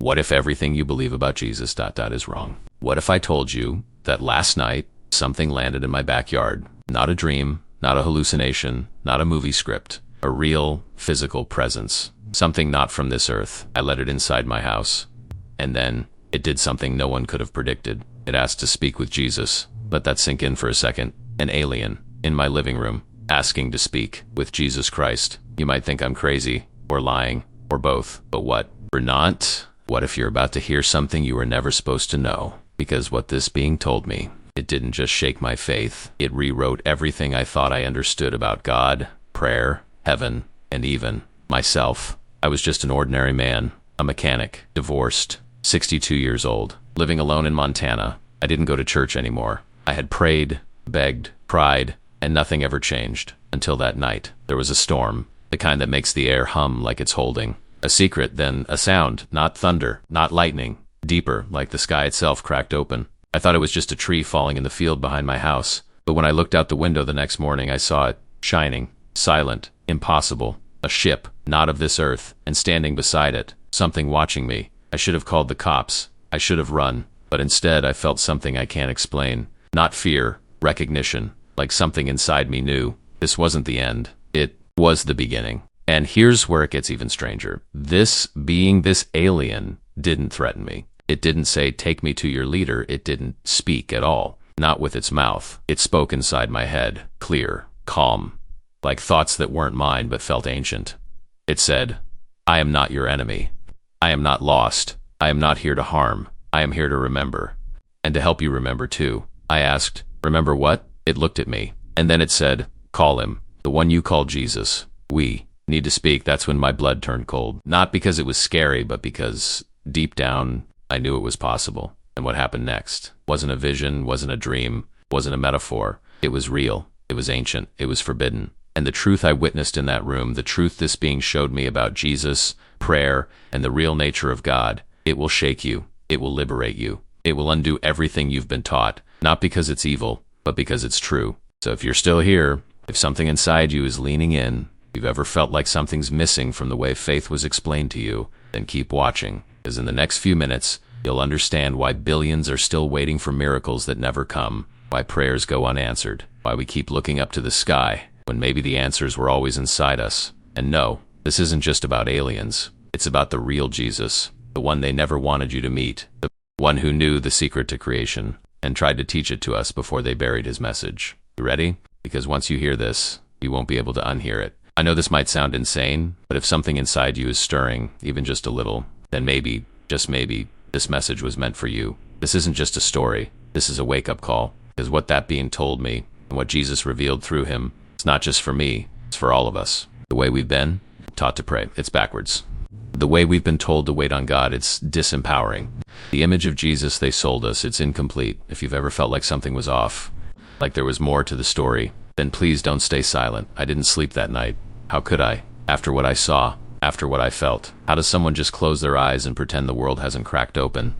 What if everything you believe about Jesus is wrong? What if I told you that last night something landed in my backyard? Not a dream, not a hallucination, not a movie script. A real, physical presence. Something not from this earth. I let it inside my house. And then, it did something no one could have predicted. It asked to speak with Jesus. Let that sink in for a second. An alien, in my living room, asking to speak with Jesus Christ. You might think I'm crazy, or lying, or both. But what? Or not? What if you're about to hear something you were never supposed to know? Because what this being told me, it didn't just shake my faith. It rewrote everything I thought I understood about God, prayer, heaven, and even myself. I was just an ordinary man, a mechanic, divorced, 62 years old, living alone in Montana. I didn't go to church anymore. I had prayed, begged, cried, and nothing ever changed. Until that night, there was a storm, the kind that makes the air hum like it's holding. A secret, then a sound, not thunder, not lightning, deeper, like the sky itself cracked open. I thought it was just a tree falling in the field behind my house, but when I looked out the window the next morning, I saw it, shining, silent, impossible, a ship, not of this earth, and standing beside it, something watching me. I should have called the cops. I should have run, but instead I felt something I can't explain. Not fear, recognition, like something inside me knew. This wasn't the end. It was the beginning. And here's where it gets even stranger. This being, this alien, didn't threaten me. It didn't say, take me to your leader. It didn't speak at all. Not with its mouth. It spoke inside my head, clear, calm, like thoughts that weren't mine but felt ancient. It said, I am not your enemy. I am not lost. I am not here to harm. I am here to remember. And to help you remember too. I asked, remember what? It looked at me. And then it said, call him. The one you call Jesus. We need to speak. That's when my blood turned cold. Not because it was scary, but because deep down, I knew it was possible. And what happened next wasn't a vision, wasn't a dream, wasn't a metaphor. It was real. It was ancient. It was forbidden. And the truth I witnessed in that room, the truth this being showed me about Jesus, prayer, and the real nature of God, it will shake you. It will liberate you. It will undo everything you've been taught, not because it's evil, but because it's true. So if you're still here, if something inside you is leaning in, if you've ever felt like something's missing from the way faith was explained to you, then keep watching, because in the next few minutes, you'll understand why billions are still waiting for miracles that never come, why prayers go unanswered, why we keep looking up to the sky, when maybe the answers were always inside us. And no, this isn't just about aliens. It's about the real Jesus, the one they never wanted you to meet, the one who knew the secret to creation and tried to teach it to us before they buried his message. You ready? Because once you hear this, you won't be able to unhear it. I know this might sound insane, but if something inside you is stirring, even just a little, then maybe, just maybe, this message was meant for you. This isn't just a story. This is a wake-up call. Because what that being told me, and what Jesus revealed through him, it's not just for me, it's for all of us. The way we've been taught to pray, it's backwards. The way we've been told to wait on God, it's disempowering. The image of Jesus they sold us, it's incomplete. If you've ever felt like something was off, like there was more to the story, then please don't stay silent. I didn't sleep that night. How could I? After what I saw, after what I felt. How does someone just close their eyes and pretend the world hasn't cracked open?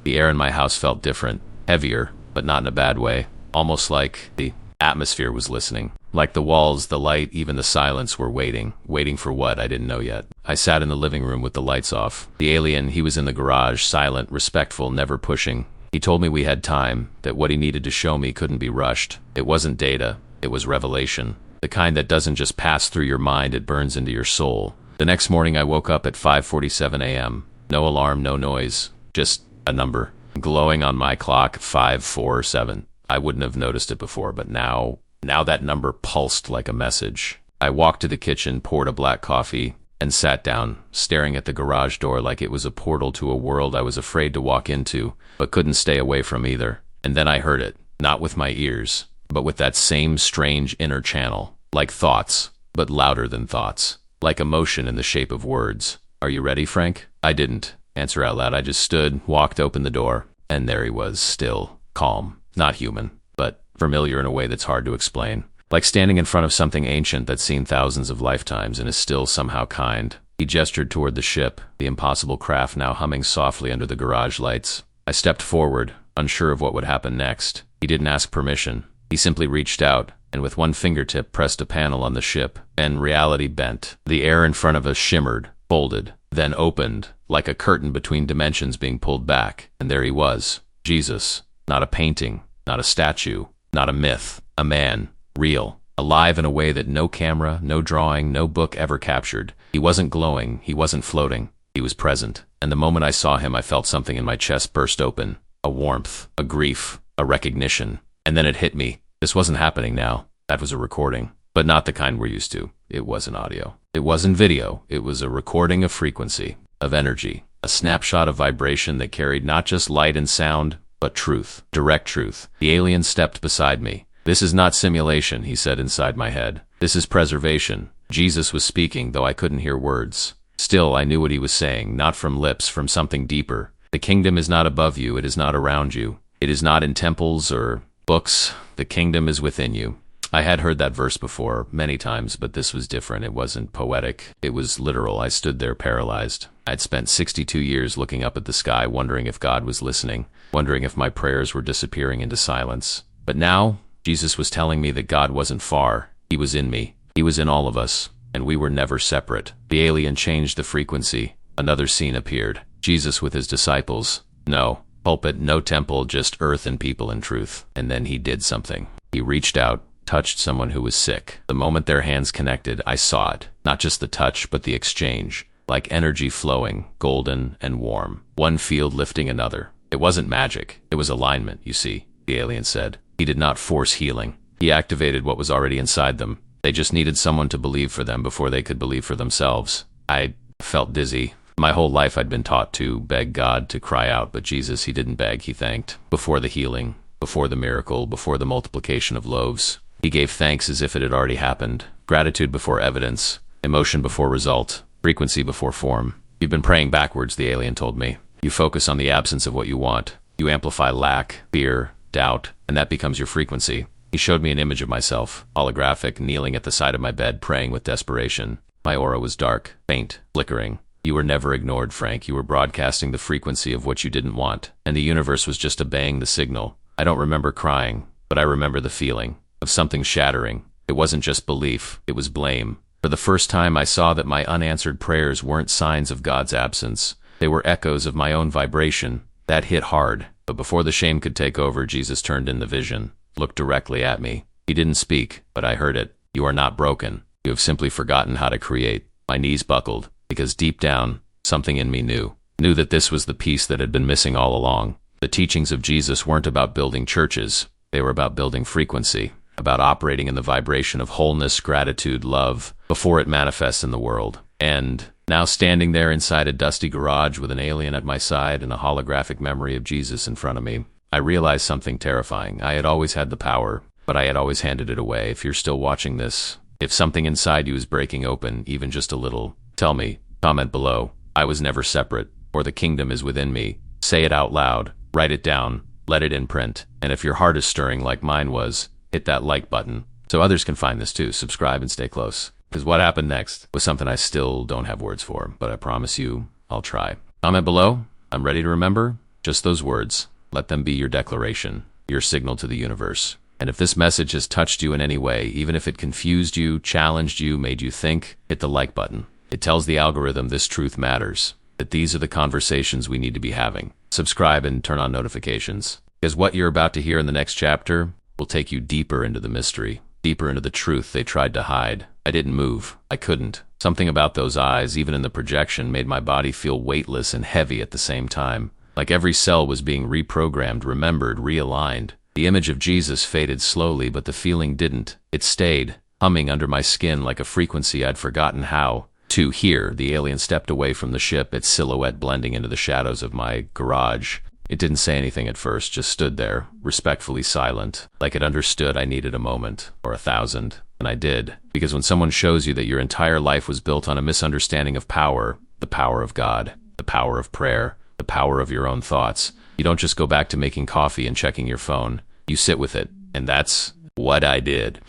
The air in my house felt different, heavier, but not in a bad way. Almost like the atmosphere was listening. Like the walls, the light, even the silence were waiting. Waiting for what? I didn't know yet. I sat in the living room with the lights off. The alien, he was in the garage, silent, respectful, never pushing. He told me we had time, that what he needed to show me couldn't be rushed. It wasn't data, it was revelation. The kind that doesn't just pass through your mind, it burns into your soul. The next morning I woke up at 5:47 a.m. No alarm, no noise, just a number glowing on my clock, 547. I wouldn't have noticed it before, but now that number pulsed like a message. I walked to the kitchen, poured a black coffee, and sat down, staring at the garage door like it was a portal to a world I was afraid to walk into, but couldn't stay away from either. And then I heard it, not with my ears, but with that same strange inner channel, like thoughts, but louder than thoughts, like emotion in the shape of words. Are you ready, Frank? I didn't answer out loud. I just stood, walked open the door, and there he was, still, calm, not human, but familiar in a way that's hard to explain. Like standing in front of something ancient that's seen thousands of lifetimes and is still somehow kind. He gestured toward the ship, the impossible craft now humming softly under the garage lights. I stepped forward, unsure of what would happen next. He didn't ask permission. He simply reached out, and with one fingertip pressed a panel on the ship, and reality bent. The air in front of us shimmered, folded, then opened, like a curtain between dimensions being pulled back, and there he was, Jesus. Not a painting, not a statue, not a myth, a man, real, alive in a way that no camera, no drawing, no book ever captured. He wasn't glowing, he wasn't floating, he was present. And the moment I saw him, I felt something in my chest burst open, a warmth, a grief, a recognition. And then it hit me. This wasn't happening now. That was a recording, but not the kind we're used to. It wasn't audio. It wasn't video. It was a recording of frequency, of energy, a snapshot of vibration that carried not just light and sound, but truth, direct truth. The alien stepped beside me. "This is not simulation," he said inside my head. "This is preservation." Jesus was speaking, though I couldn't hear words. Still, I knew what he was saying, not from lips, from something deeper. The kingdom is not above you. It is not around you. It is not in temples or books. The kingdom is within you. I had heard that verse before, many times, but this was different. It wasn't poetic. It was literal. I stood there paralyzed. I'd spent 62 years looking up at the sky, wondering if God was listening, wondering if my prayers were disappearing into silence. But now, Jesus was telling me that God wasn't far. He was in me. He was in all of us, and we were never separate. The alien changed the frequency. Another scene appeared. Jesus with his disciples. No pulpit, no temple, just earth and people and truth. And then he did something. He reached out, touched someone who was sick. The moment their hands connected, I saw it. Not just the touch, but the exchange. Like energy flowing, golden and warm. One field lifting another. It wasn't magic. It was alignment, you see, the alien said. He did not force healing. He activated what was already inside them. They just needed someone to believe for them before they could believe for themselves. I felt dizzy. My whole life I'd been taught to beg God, to cry out, but Jesus, he didn't beg, he thanked. Before the healing, before the miracle, before the multiplication of loaves. He gave thanks as if it had already happened. Gratitude before evidence. Emotion before result. Frequency before form. You've been praying backwards, the alien told me. You focus on the absence of what you want. You amplify lack, fear, doubt, and that becomes your frequency. He showed me an image of myself, holographic, kneeling at the side of my bed, praying with desperation. My aura was dark, faint, flickering. You were never ignored, Frank. You were broadcasting the frequency of what you didn't want, and the universe was just obeying the signal. I don't remember crying, but I remember the feeling of something shattering. It wasn't just belief, it was blame. For the first time, I saw that my unanswered prayers weren't signs of God's absence. They were echoes of my own vibration. That hit hard, but before the shame could take over, Jesus turned in the vision, looked directly at me. He didn't speak, but I heard it. You are not broken. You have simply forgotten how to create. My knees buckled, because deep down, something in me knew that this was the piece that had been missing all along. The teachings of Jesus weren't about building churches. They were about building frequency, about operating in the vibration of wholeness, gratitude, love, before it manifests in the world. And now, standing there inside a dusty garage with an alien at my side and a holographic memory of Jesus in front of me, I realized something terrifying. I had always had the power, but I had always handed it away. If you're still watching this, if something inside you is breaking open, even just a little, tell me, comment below. I was never separate, or the kingdom is within me. Say it out loud, write it down, let it imprint. And if your heart is stirring like mine was, hit that like button so others can find this too. Subscribe and stay close. Because what happened next was something I still don't have words for, but I promise you I'll try. Comment below. I'm ready to remember just those words. Let them be your declaration, your signal to the universe. And if this message has touched you in any way, even if it confused you, challenged you, made you think, hit the like button. It tells the algorithm this truth matters, that these are the conversations we need to be having. Subscribe and turn on notifications, because what you're about to hear in the next chapter will take you deeper into the mystery, deeper into the truth they tried to hide. I didn't move. I couldn't. Something about those eyes, even in the projection, made my body feel weightless and heavy at the same time. Like every cell was being reprogrammed, remembered, realigned. The image of Jesus faded slowly, but the feeling didn't. It stayed, humming under my skin like a frequency I'd forgotten how to hear. The alien stepped away from the ship, its silhouette blending into the shadows of my garage. It didn't say anything at first, just stood there, respectfully silent, like it understood I needed a moment, or 1,000. And I did, because when someone shows you that your entire life was built on a misunderstanding of power, the power of God, the power of prayer, the power of your own thoughts, you don't just go back to making coffee and checking your phone. You sit with it, and that's what I did.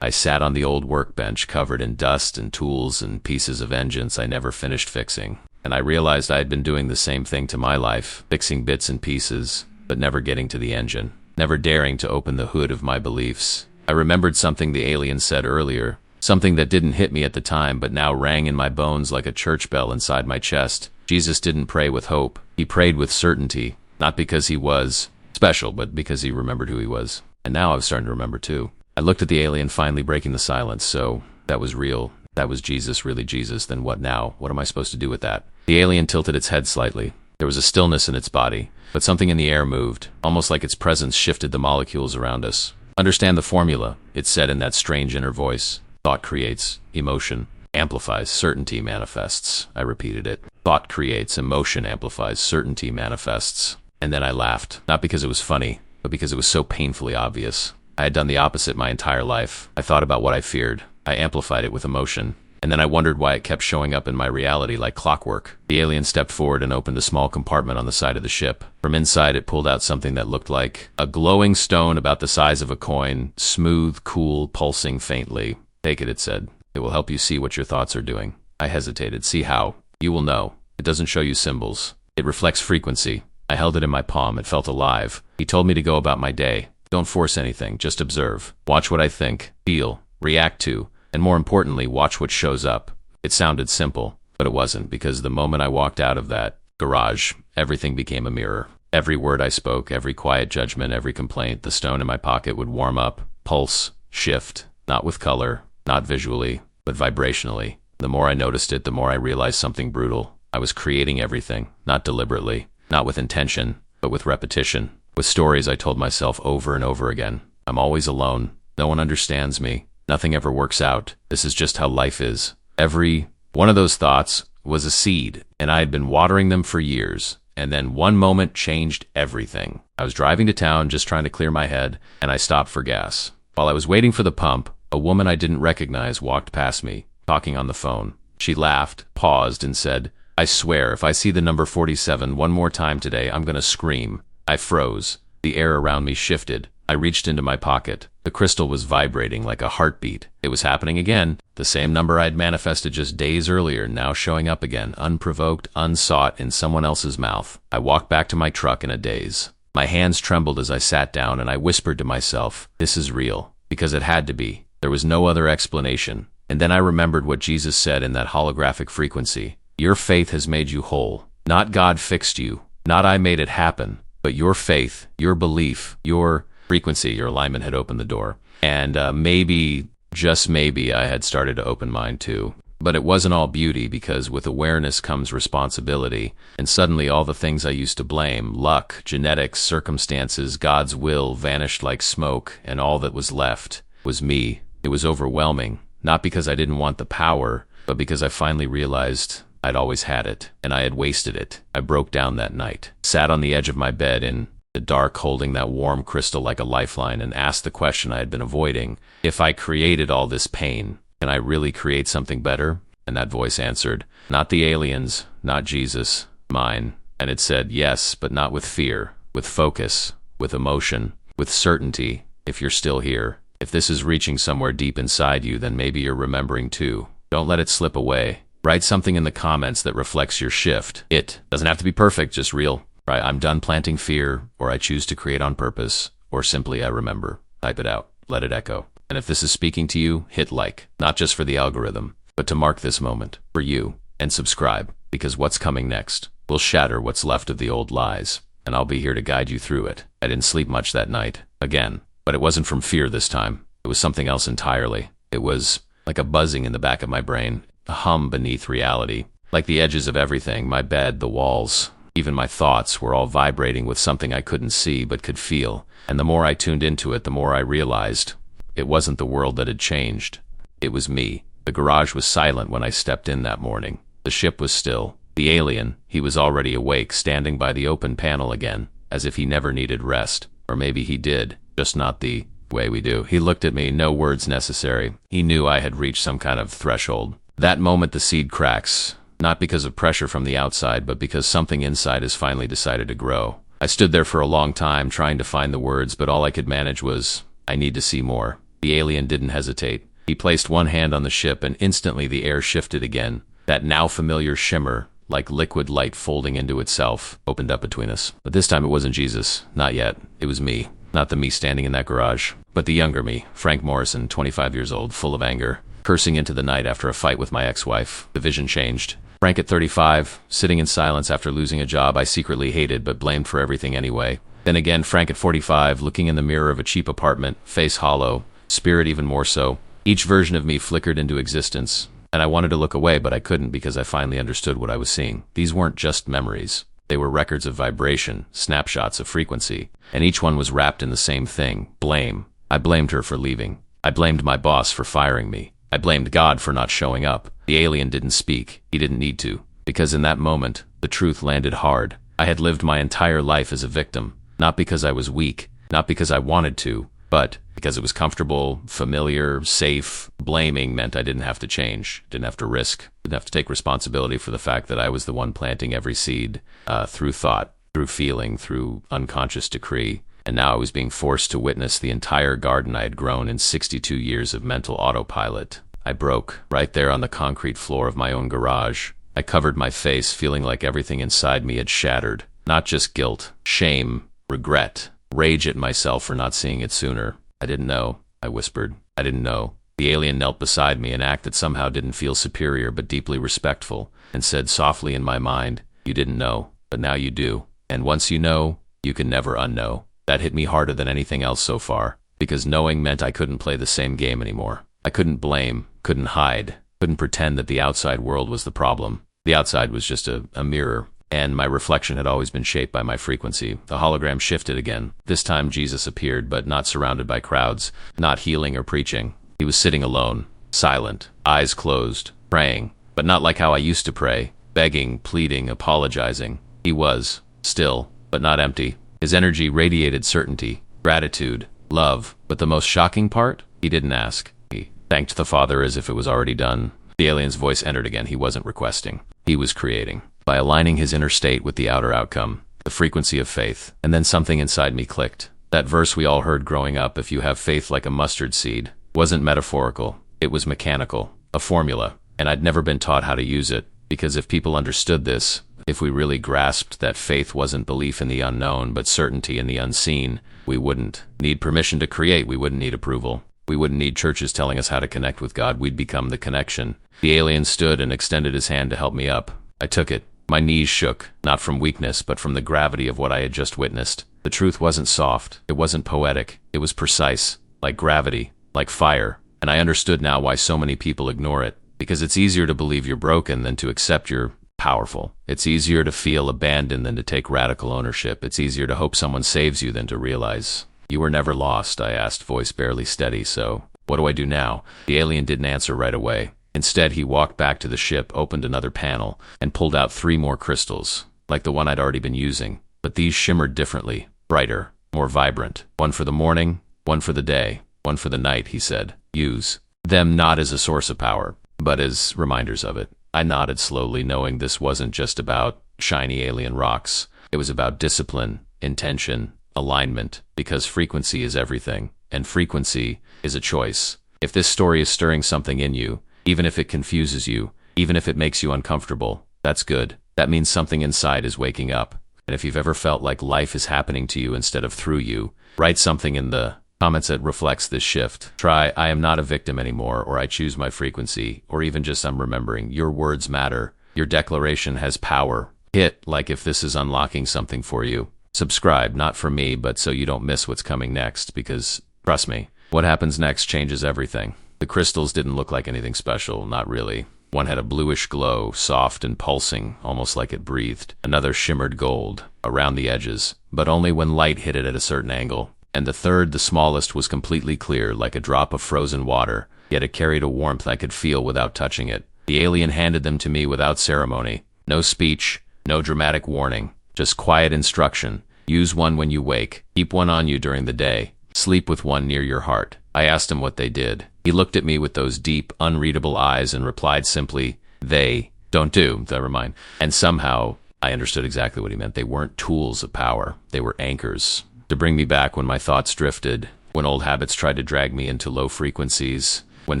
I sat on the old workbench covered in dust and tools and pieces of engines I never finished fixing. And I realized I had been doing the same thing to my life, fixing bits and pieces, but never getting to the engine, never daring to open the hood of my beliefs. I remembered something the alien said earlier. Something that didn't hit me at the time but now rang in my bones like a church bell inside my chest. Jesus didn't pray with hope. He prayed with certainty, not because he was special, but because he remembered who he was. And now I was starting to remember too. I looked at the alien finally breaking the silence. So that was real. That was Jesus, really Jesus. Then what now? What am I supposed to do with that? The alien tilted its head slightly. There was a stillness in its body, but something in the air moved, almost like its presence shifted the molecules around us. Understand the formula, it said in that strange inner voice. Thought creates, emotion amplifies, certainty manifests. I repeated it. Thought creates, emotion amplifies, certainty manifests. And then I laughed, not because it was funny, but because it was so painfully obvious. I had done the opposite my entire life. I thought about what I feared. I amplified it with emotion. And then I wondered why it kept showing up in my reality like clockwork. The alien stepped forward and opened a small compartment on the side of the ship. From inside, it pulled out something that looked like a glowing stone about the size of a coin, smooth, cool, pulsing faintly. Take it, it said. It will help you see what your thoughts are doing. I hesitated. See how? You will know. It doesn't show you symbols. It reflects frequency. I held it in my palm. It felt alive. He told me to go about my day. Don't force anything. Just observe. Watch what I think, feel, react to, and more importantly, watch what shows up. It sounded simple, but it wasn't, because the moment I walked out of that garage, everything became a mirror. Every word I spoke, every quiet judgment, every complaint, the stone in my pocket would warm up, pulse, shift, not with color, not visually, but vibrationally. The more I noticed it, the more I realized something brutal. I was creating everything, not deliberately, not with intention, but with repetition, with stories I told myself over and over again. I'm always alone. No one understands me. Nothing ever works out. This is just how life is. Every one of those thoughts was a seed, and I had been watering them for years. And then one moment changed everything. I was driving to town just trying to clear my head, and I stopped for gas. While I was waiting for the pump, a woman I didn't recognize walked past me, talking on the phone. She laughed, paused, and said, "I swear, if I see the number 47 one more time today, I'm gonna scream." I froze. The air around me shifted. I reached into my pocket. The crystal was vibrating like a heartbeat. It was happening again. The same number I'd manifested just days earlier, now showing up again, unprovoked, unsought, in someone else's mouth. I walked back to my truck in a daze. My hands trembled as I sat down, and I whispered to myself, "This is real," because it had to be. There was no other explanation. And then I remembered what Jesus said in that holographic frequency. Your faith has made you whole. Not God fixed you. Not I made it happen. But your faith, your belief, your frequency, your alignment had opened the door. And maybe, just maybe, I had started to open mine too. But it wasn't all beauty, because with awareness comes responsibility. And suddenly all the things I used to blame, luck, genetics, circumstances, God's will, vanished like smoke, and all that was left was me. It was overwhelming, not because I didn't want the power, but because I finally realized I'd always had it, and I had wasted it. I broke down that night, sat on the edge of my bed in the dark, holding that warm crystal like a lifeline, and asked the question I had been avoiding. If I created all this pain, can I really create something better? And that voice answered, not the aliens, not Jesus, mine. And it said, yes, but not with fear, with focus, with emotion, with certainty. If you're still here, if this is reaching somewhere deep inside you, then maybe you're remembering too. Don't let it slip away. Write something in the comments that reflects your shift. It doesn't have to be perfect, just real. Right? I'm done planting fear, or I choose to create on purpose, or simply I remember. Type it out. Let it echo. And if this is speaking to you, hit like, not just for the algorithm, but to mark this moment for you, and subscribe, because what's coming next will shatter what's left of the old lies, and I'll be here to guide you through it. I didn't sleep much that night, again, but it wasn't from fear this time. It was something else entirely. It was like a buzzing in the back of my brain, a hum beneath reality. Like the edges of everything, my bed, the walls, even my thoughts were all vibrating with something I couldn't see but could feel. And the more I tuned into it, the more I realized it wasn't the world that had changed. It was me. The garage was silent when I stepped in that morning. The ship was still. The alien, he was already awake, standing by the open panel again, as if he never needed rest. Or maybe he did, just not the way we do. He looked at me, no words necessary. He knew I had reached some kind of threshold. That moment the seed cracks, not because of pressure from the outside, but because something inside has finally decided to grow. I stood there for a long time trying to find the words, but all I could manage was, I need to see more. The alien didn't hesitate. He placed one hand on the ship, and instantly the air shifted again. That now familiar shimmer, like liquid light folding into itself, opened up between us. But this time it wasn't Jesus. Not yet. It was me. Not the me standing in that garage, but the younger me, Frank Morrison, 25 years old, full of anger, cursing into the night after a fight with my ex-wife. The vision changed. Frank at 35, sitting in silence after losing a job I secretly hated but blamed for everything anyway. Then again, Frank at 45, looking in the mirror of a cheap apartment, face hollow, spirit even more so. Each version of me flickered into existence, and I wanted to look away, but I couldn't because I finally understood what I was seeing. These weren't just memories. They were records of vibration, snapshots of frequency, and each one was wrapped in the same thing: blame. I blamed her for leaving. I blamed my boss for firing me. I blamed God for not showing up. The alien didn't speak. He didn't need to. Because in that moment, the truth landed hard. I had lived my entire life as a victim. Not because I was weak, not because I wanted to, but because it was comfortable, familiar, safe. Blaming meant I didn't have to change, didn't have to risk, didn't have to take responsibility for the fact that I was the one planting every seed, through thought, through feeling, through unconscious decree. And now I was being forced to witness the entire garden I had grown in 62 years of mental autopilot. I broke, right there on the concrete floor of my own garage. I covered my face, feeling like everything inside me had shattered. Not just guilt, shame, regret, rage at myself for not seeing it sooner. I didn't know, I whispered. I didn't know. The alien knelt beside me, an act that somehow didn't feel superior but deeply respectful, and said softly in my mind, "You didn't know, but now you do. And once you know, you can never unknow." That hit me harder than anything else so far, because knowing meant I couldn't play the same game anymore. I couldn't blame, couldn't hide, couldn't pretend that the outside world was the problem. The outside was just a mirror, and my reflection had always been shaped by my frequency. The hologram shifted again. This time Jesus appeared, but not surrounded by crowds, not healing or preaching. He was sitting alone, silent, eyes closed, praying, but not like how I used to pray, begging, pleading, apologizing. He was, still, but not empty. His energy radiated certainty, gratitude, love, but the most shocking part? He didn't ask. He thanked the Father as if it was already done. The alien's voice entered again. He wasn't requesting. He was creating. By aligning his inner state with the outer outcome, the frequency of faith. And then something inside me clicked. That verse we all heard growing up, "If you have faith like a mustard seed," wasn't metaphorical. It was mechanical, a formula. And I'd never been taught how to use it, because if people understood this, if we really grasped that faith wasn't belief in the unknown, but certainty in the unseen, we wouldn't need permission to create. We wouldn't need approval. We wouldn't need churches telling us how to connect with God. We'd become the connection. The alien stood and extended his hand to help me up. I took it. My knees shook, not from weakness, but from the gravity of what I had just witnessed. The truth wasn't soft. It wasn't poetic. It was precise, like gravity, like fire. And I understood now why so many people ignore it. Because it's easier to believe you're broken than to accept you're powerful. It's easier to feel abandoned than to take radical ownership. It's easier to hope someone saves you than to realize you were never lost. I asked, voice barely steady. "So, what do I do now?" The alien didn't answer right away. Instead, he walked back to the ship, opened another panel, and pulled out 3 more crystals, like the one I'd already been using. But these shimmered differently, brighter, more vibrant. "One for the morning, one for the day, one for the night," he said. "Use them not as a source of power, but as reminders of it." I nodded slowly, knowing this wasn't just about shiny alien rocks. It was about discipline, intention, alignment, because frequency is everything, and frequency is a choice. If this story is stirring something in you, even if it confuses you, even if it makes you uncomfortable, that's good. That means something inside is waking up. And if you've ever felt like life is happening to you instead of through you, write something in the comments that reflects this shift. Try, "I am not a victim anymore," or "I choose my frequency," or even just "I'm remembering." Your words matter. Your declaration has power. Hit like if this is unlocking something for you. Subscribe, not for me, but so you don't miss what's coming next, because, trust me, what happens next changes everything. The crystals didn't look like anything special, not really. One had a bluish glow, soft and pulsing, almost like it breathed. Another shimmered gold, around the edges, but only when light hit it at a certain angle. And the third, the smallest, was completely clear, like a drop of frozen water, yet it carried a warmth I could feel without touching it. The alien handed them to me without ceremony. No speech, no dramatic warning, just quiet instruction. Use one when you wake, keep one on you during the day, sleep with one near your heart. I asked him what they did. He looked at me with those deep, unreadable eyes and replied simply, "They don't do," never mind. And somehow, I understood exactly what he meant. They weren't tools of power. They were anchors to bring me back when my thoughts drifted, when old habits tried to drag me into low frequencies, when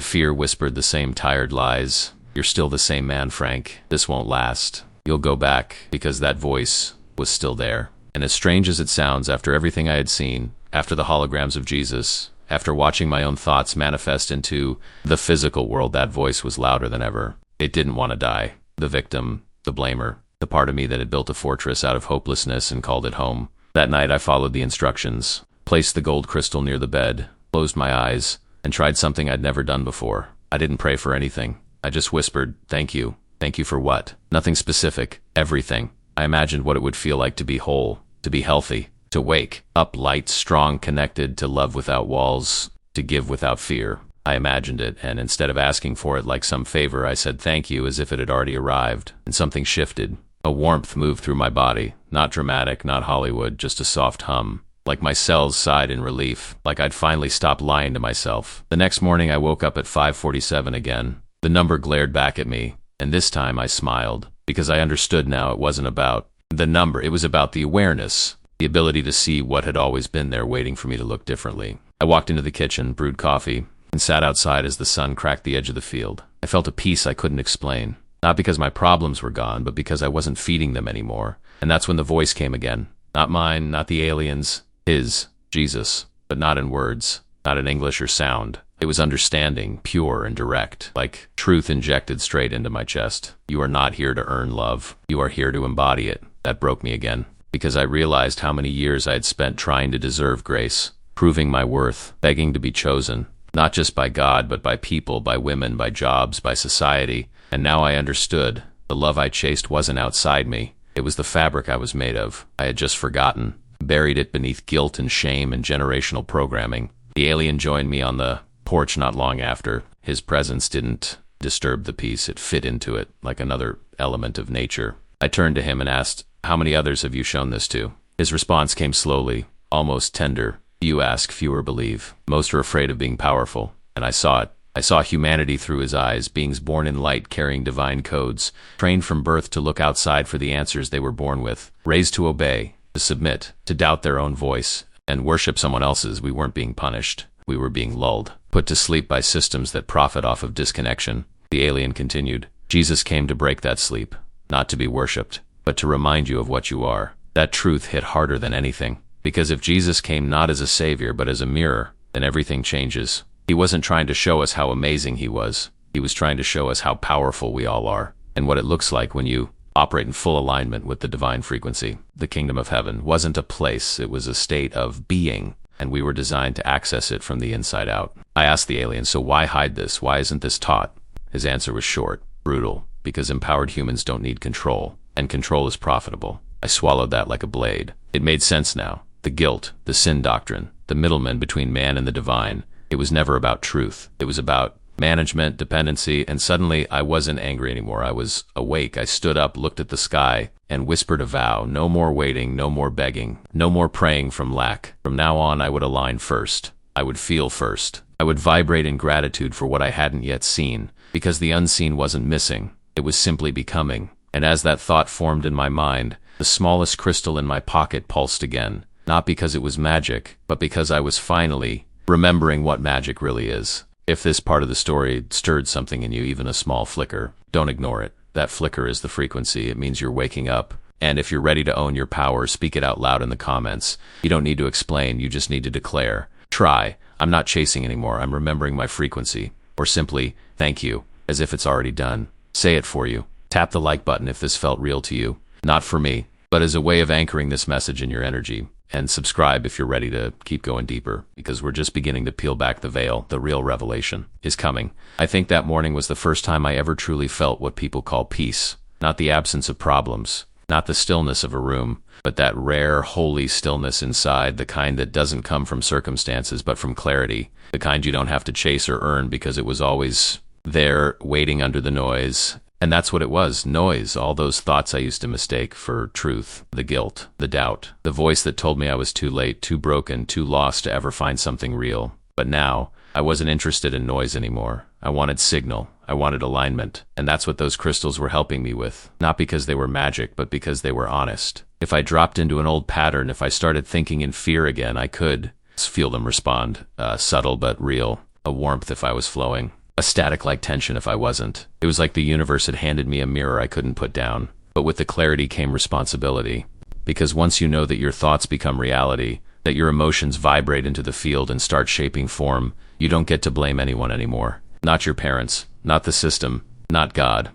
fear whispered the same tired lies. "You're still the same man, Frank. This won't last. You'll go back," because that voice was still there. And as strange as it sounds, after everything I had seen, after the holograms of Jesus, After watching my own thoughts manifest into the physical world, that voice was louder than ever. It didn't want to die. The victim, the blamer, the part of me that had built a fortress out of hopelessness and called it home. That night I followed the instructions, placed the gold crystal near the bed, closed my eyes, and tried something I'd never done before. I didn't pray for anything. I just whispered, "Thank you." Thank you for what? Nothing specific. Everything. I imagined what it would feel like to be whole, to be healthy, to wake up light, strong, connected, to love without walls, to give without fear. I imagined it, and instead of asking for it like some favor, I said thank you as if it had already arrived, and something shifted. A warmth moved through my body. Not dramatic, not Hollywood, just a soft hum. Like my cells sighed in relief, like I'd finally stopped lying to myself. The next morning I woke up at 5:47 again. The number glared back at me, and this time I smiled, because I understood now it wasn't about the number, it was about the awareness, the ability to see what had always been there waiting for me to look differently. I walked into the kitchen, brewed coffee, and sat outside as the sun cracked the edge of the field. I felt a peace I couldn't explain, not because my problems were gone, but because I wasn't feeding them anymore. And that's when the voice came again. Not mine, not the aliens, his, Jesus, but not in words, not in English or sound. It was understanding, pure and direct, like truth injected straight into my chest. You are not here to earn love. You are here to embody it. That broke me again, because I realized how many years I had spent trying to deserve grace, proving my worth, begging to be chosen, not just by God, but by people, by women, by jobs, by society. And now I understood. The love I chased wasn't outside me. It was the fabric I was made of. I had just forgotten, buried it beneath guilt and shame and generational programming. The alien joined me on the porch not long after. His presence didn't disturb the peace. It fit into it like another element of nature. I turned to him and asked, "How many others have you shown this to?" His response came slowly, almost tender. "You ask, fewer believe. Most are afraid of being powerful." And I saw it. I saw humanity through his eyes, beings born in light carrying divine codes, trained from birth to look outside for the answers they were born with, raised to obey, to submit, to doubt their own voice, and worship someone else's. We weren't being punished. We were being lulled, put to sleep by systems that profit off of disconnection. The alien continued. Jesus came to break that sleep, not to be worshipped, but to remind you of what you are. That truth hit harder than anything, because if Jesus came not as a savior but as a mirror, then everything changes. He wasn't trying to show us how amazing he was. He was trying to show us how powerful we all are, and what it looks like when you operate in full alignment with the divine frequency. The kingdom of heaven wasn't a place, it was a state of being, and we were designed to access it from the inside out. I asked the alien, so why hide this? Why isn't this taught? His answer was short, brutal, because empowered humans don't need control, and control is profitable. I swallowed that like a blade. It made sense now. The guilt, the sin doctrine, the middleman between man and the divine. It was never about truth. It was about management, dependency, and suddenly I wasn't angry anymore. I was awake. I stood up, looked at the sky, and whispered a vow. No more waiting, no more begging, no more praying from lack. From now on, I would align first. I would feel first. I would vibrate in gratitude for what I hadn't yet seen, because the unseen wasn't missing. It was simply becoming. And as that thought formed in my mind, the smallest crystal in my pocket pulsed again, not because it was magic, but because I was finally remembering what magic really is. If this part of the story stirred something in you, even a small flicker, don't ignore it. That flicker is the frequency. It means you're waking up. And if you're ready to own your power, speak it out loud in the comments. You don't need to explain, you just need to declare. Try. I'm not chasing anymore. I'm remembering my frequency. Or simply, thank you, as if it's already done. Say it for you. Tap the like button if this felt real to you. Not for me, but as a way of anchoring this message in your energy. And subscribe if you're ready to keep going deeper, because we're just beginning to peel back the veil. The real revelation is coming. I think that morning was the first time I ever truly felt what people call peace. Not the absence of problems, not the stillness of a room, but that rare, holy stillness inside, the kind that doesn't come from circumstances but from clarity, the kind you don't have to chase or earn because it was always there, waiting under the noise. And that's what it was, noise, all those thoughts I used to mistake for truth, the guilt, the doubt, the voice that told me I was too late, too broken, too lost to ever find something real. But now, I wasn't interested in noise anymore. I wanted signal. I wanted alignment. And that's what those crystals were helping me with. Not because they were magic, but because they were honest. If I dropped into an old pattern, if I started thinking in fear again, I could feel them respond. Subtle but real. A warmth if I was flowing. A static-like tension if I wasn't. It was like the universe had handed me a mirror I couldn't put down. But with the clarity came responsibility. Because once you know that your thoughts become reality, that your emotions vibrate into the field and start shaping form, you don't get to blame anyone anymore. Not your parents, not the system, not God,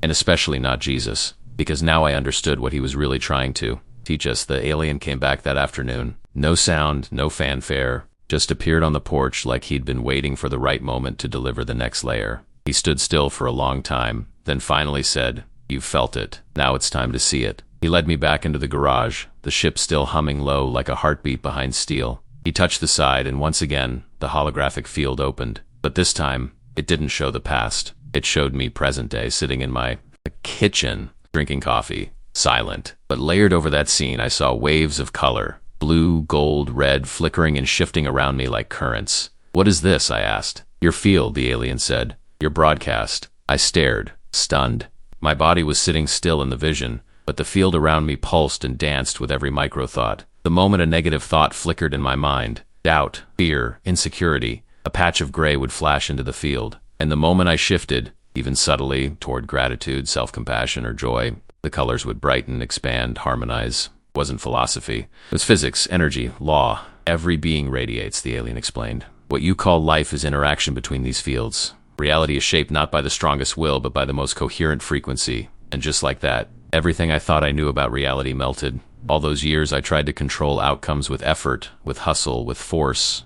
and especially not Jesus, because now I understood what he was really trying to teach us. The alien came back that afternoon. No sound, no fanfare, just appeared on the porch like he'd been waiting for the right moment to deliver the next layer. He stood still for a long time, then finally said, "You've felt it. Now it's time to see it." He led me back into the garage, the ship still humming low like a heartbeat behind steel. He touched the side, and once again, the holographic field opened. But this time, it didn't show the past. It showed me present day, sitting in my kitchen, drinking coffee, silent. But layered over that scene, I saw waves of color. Blue, gold, red, flickering and shifting around me like currents. "What is this?" I asked. "Your field," the alien said. "Your broadcast." I stared, stunned. My body was sitting still in the vision, but the field around me pulsed and danced with every micro-thought. The moment a negative thought flickered in my mind, doubt, fear, insecurity, a patch of gray would flash into the field. And the moment I shifted, even subtly, toward gratitude, self-compassion, or joy, the colors would brighten, expand, harmonize. It wasn't philosophy. It was physics, energy, law. Every being radiates, the alien explained. What you call life is interaction between these fields. Reality is shaped not by the strongest will, but by the most coherent frequency. And just like that, everything I thought I knew about reality melted. All those years I tried to control outcomes with effort, with hustle, with force.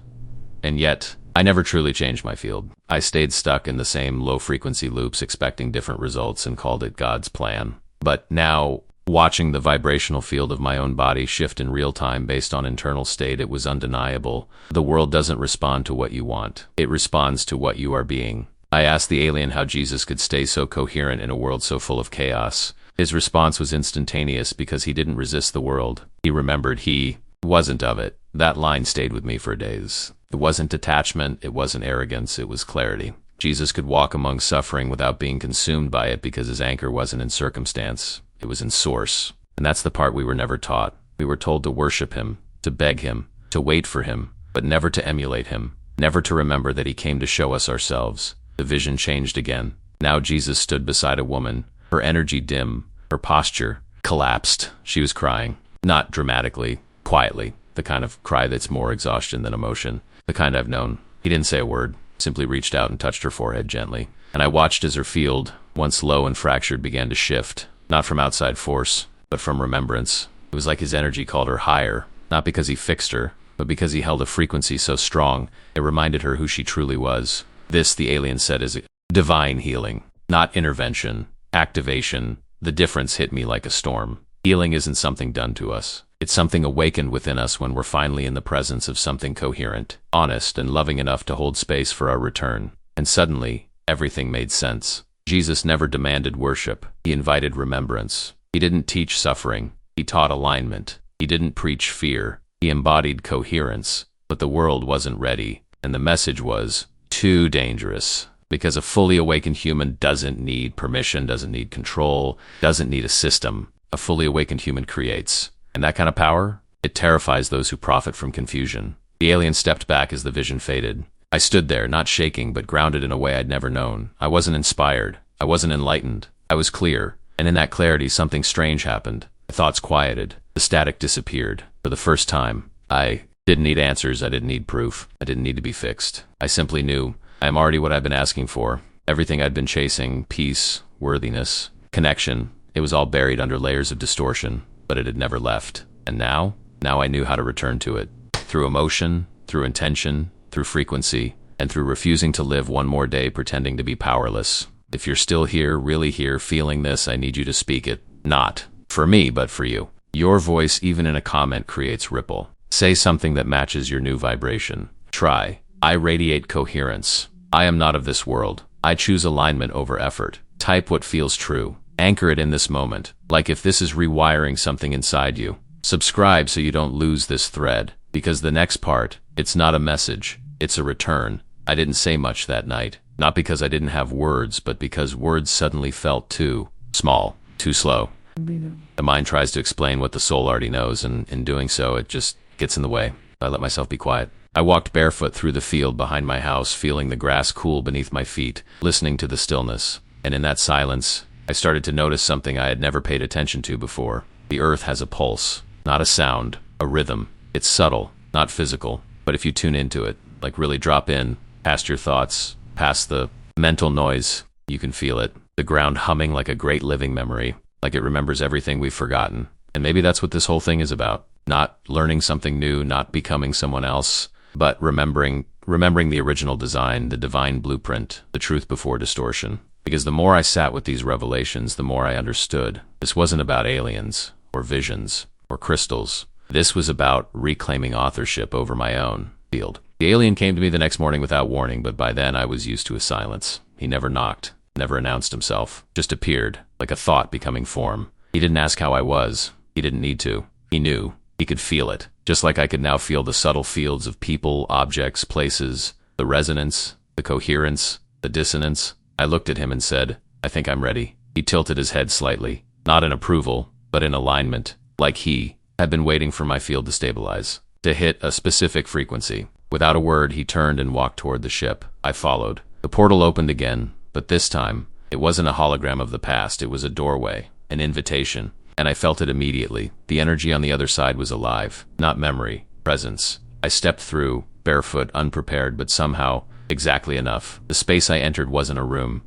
And yet, I never truly changed my field. I stayed stuck in the same low-frequency loops, expecting different results, and called it God's plan. But now, watching the vibrational field of my own body shift in real time based on internal state, it was undeniable. The world doesn't respond to what you want. It responds to what you are being. I asked the alien how Jesus could stay so coherent in a world so full of chaos. His response was instantaneous because he didn't resist the world. He remembered he wasn't of it. That line stayed with me for days. It wasn't detachment, it wasn't arrogance, it was clarity. Jesus could walk among suffering without being consumed by it because his anchor wasn't in circumstance, it was in source. And that's the part we were never taught. We were told to worship him, to beg him, to wait for him, but never to emulate him, never to remember that he came to show us ourselves. The vision changed again. Now Jesus stood beside a woman, her energy dim, her posture collapsed. She was crying, not dramatically, quietly, the kind of cry that's more exhaustion than emotion, the kind I've known. He didn't say a word, simply reached out and touched her forehead gently. And I watched as her field, once low and fractured, began to shift, not from outside force, but from remembrance. It was like his energy called her higher, not because he fixed her, but because he held a frequency so strong, it reminded her who she truly was. This, the alien said, is a divine healing, not intervention, activation. The difference hit me like a storm. Healing isn't something done to us. It's something awakened within us when we're finally in the presence of something coherent, honest, and loving enough to hold space for our return. And suddenly, everything made sense. Jesus never demanded worship. He invited remembrance. He didn't teach suffering. He taught alignment. He didn't preach fear. He embodied coherence. But the world wasn't ready, and the message was too dangerous. Because a fully awakened human doesn't need permission, doesn't need control, doesn't need a system. A fully awakened human creates. And that kind of power, it terrifies those who profit from confusion. The alien stepped back as the vision faded. I stood there, not shaking, but grounded in a way I'd never known. I wasn't inspired. I wasn't enlightened. I was clear. And in that clarity, something strange happened. My thoughts quieted. The static disappeared. For the first time, I didn't need answers. I didn't need proof. I didn't need to be fixed. I simply knew I am already what I've been asking for. Everything I'd been chasing, peace, worthiness, connection, it was all buried under layers of distortion, but it had never left. And now I knew how to return to it. Through emotion, through intention, through frequency, and through refusing to live one more day pretending to be powerless. If you're still here, really here, feeling this, I need you to speak it. Not for me, but for you. Your voice, even in a comment, creates ripple. Say something that matches your new vibration. Try. I radiate coherence. I am not of this world. I choose alignment over effort. Type what feels true. Anchor it in this moment, like if this is rewiring something inside you. Subscribe so you don't lose this thread, because the next part, it's not a message, it's a return. I didn't say much that night, not because I didn't have words, but because words suddenly felt too small, too slow. The mind tries to explain what the soul already knows, and in doing so, it just gets in the way. I let myself be quiet. I walked barefoot through the field behind my house, feeling the grass cool beneath my feet, listening to the stillness. And in that silence, I started to notice something I had never paid attention to before. The earth has a pulse, not a sound, a rhythm. It's subtle, not physical, but if you tune into it, like really drop in, past your thoughts, past the mental noise, you can feel it. The ground humming like a great living memory, like it remembers everything we've forgotten. And maybe that's what this whole thing is about. Not learning something new, not becoming someone else, but remembering the original design, the divine blueprint, the truth before distortion. Because the more I sat with these revelations, the more I understood. This wasn't about aliens, or visions, or crystals. This was about reclaiming authorship over my own field. The alien came to me the next morning without warning, but by then I was used to his silence. He never knocked, never announced himself, just appeared, like a thought becoming form. He didn't ask how I was. He didn't need to. He knew. He could feel it, just like I could now feel the subtle fields of people, objects, places, the resonance, the coherence, the dissonance. I looked at him and said, "I think I'm ready." He tilted his head slightly, not in approval, but in alignment, like he had been waiting for my field to stabilize, to hit a specific frequency. Without a word, he turned and walked toward the ship. I followed. The portal opened again, but this time, it wasn't a hologram of the past. It was a doorway, an invitation. And I felt it immediately. The energy on the other side was alive, not memory, presence. I stepped through, barefoot, unprepared, but somehow exactly enough. The space I entered wasn't a room.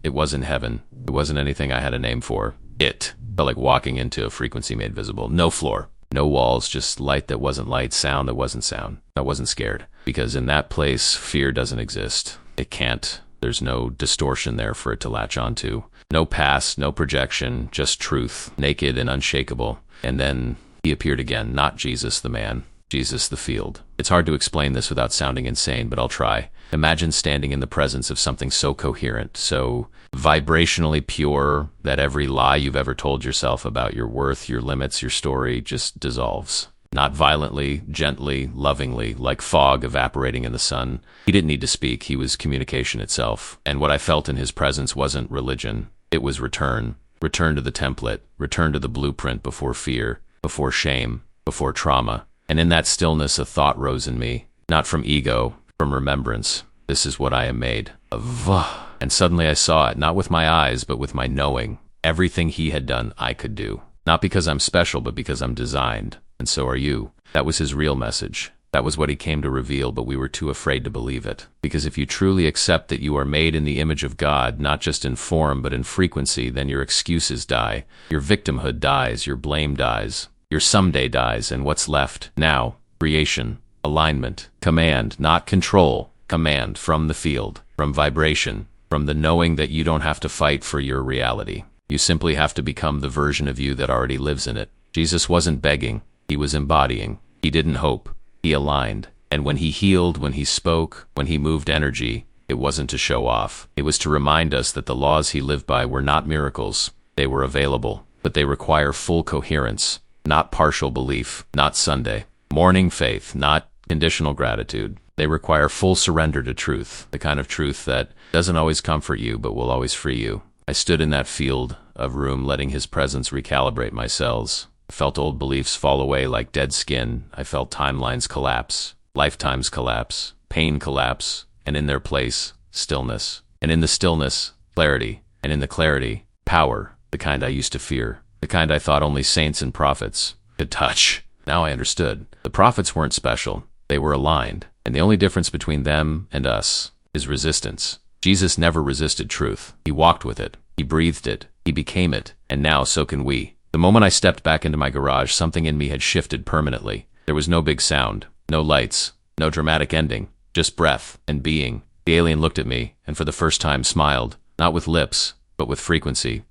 It wasn't heaven. It wasn't anything I had a name for. It felt like walking into a frequency made visible. No floor, no walls, just light that wasn't light, sound that wasn't sound. I wasn't scared, because in that place, fear doesn't exist. It can't. There's no distortion there for it to latch onto. No past, no projection, just truth, naked and unshakable. And then he appeared again, not Jesus the man, Jesus the field. It's hard to explain this without sounding insane, but I'll try. Imagine standing in the presence of something so coherent, so vibrationally pure that every lie you've ever told yourself about your worth, your limits, your story just dissolves. Not violently, gently, lovingly, like fog evaporating in the sun. He didn't need to speak. He was communication itself. And what I felt in his presence wasn't religion. It was return. Return to the template. Return to the blueprint before fear, before shame, before trauma. And in that stillness, a thought rose in me. Not from ego, from remembrance. This is what I am made of. And suddenly I saw it, not with my eyes, but with my knowing. Everything he had done, I could do. Not because I'm special, but because I'm designed. And so are you. That was his real message. That was what he came to reveal, but we were too afraid to believe it. Because if you truly accept that you are made in the image of God, not just in form, but in frequency, then your excuses die. Your victimhood dies. Your blame dies. Your someday dies. And what's left? Now, creation, alignment, command, not control. Command from the field, from vibration, from the knowing that you don't have to fight for your reality. You simply have to become the version of you that already lives in it. Jesus wasn't begging. He was embodying. He didn't hope. He aligned. And when he healed, when he spoke, when he moved energy, it wasn't to show off. It was to remind us that the laws he lived by were not miracles. They were available, but they require full coherence, not partial belief, not Sunday. Morning faith, not conditional gratitude. They require full surrender to truth, the kind of truth that doesn't always comfort you, but will always free you. I stood in that field of room, letting his presence recalibrate my cells. I felt old beliefs fall away like dead skin. I felt timelines collapse, lifetimes collapse, pain collapse, and in their place, stillness. And in the stillness, clarity. And in the clarity, power, the kind I used to fear, the kind I thought only saints and prophets could touch. Now I understood. The prophets weren't special. They were aligned. And the only difference between them and us is resistance. Jesus never resisted truth. He walked with it. He breathed it. He became it. And now so can we. The moment I stepped back into my garage, something in me had shifted permanently. There was no big sound, no lights, no dramatic ending, just breath and being. The alien looked at me, and for the first time smiled, not with lips, but with frequency.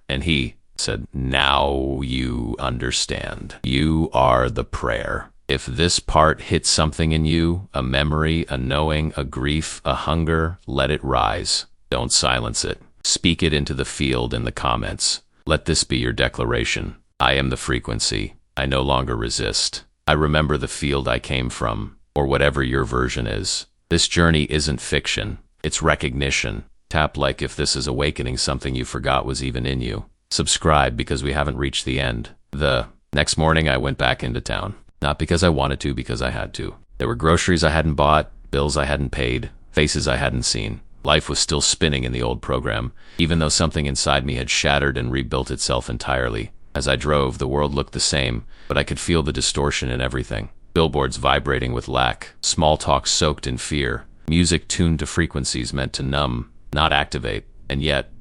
And he said, "Now you understand. You are the prayer. If this part hits something in you, a memory, a knowing, a grief, a hunger, let it rise. Don't silence it. Speak it into the field in the comments. Let this be your declaration. I am the frequency. I no longer resist. I remember the field I came from, or whatever your version is. This journey isn't fiction. It's recognition. Tap like if this is awakening something you forgot was even in you. Subscribe because we haven't reached the end." The next morning I went back into town. Not because I wanted to, because I had to. There were groceries I hadn't bought, bills I hadn't paid, faces I hadn't seen. Life was still spinning in the old program, even though something inside me had shattered and rebuilt itself entirely. As I drove, the world looked the same, but I could feel the distortion in everything. billboards vibrating with lack, small talk soaked in fear, music tuned to frequencies meant to numb, not activate, and yet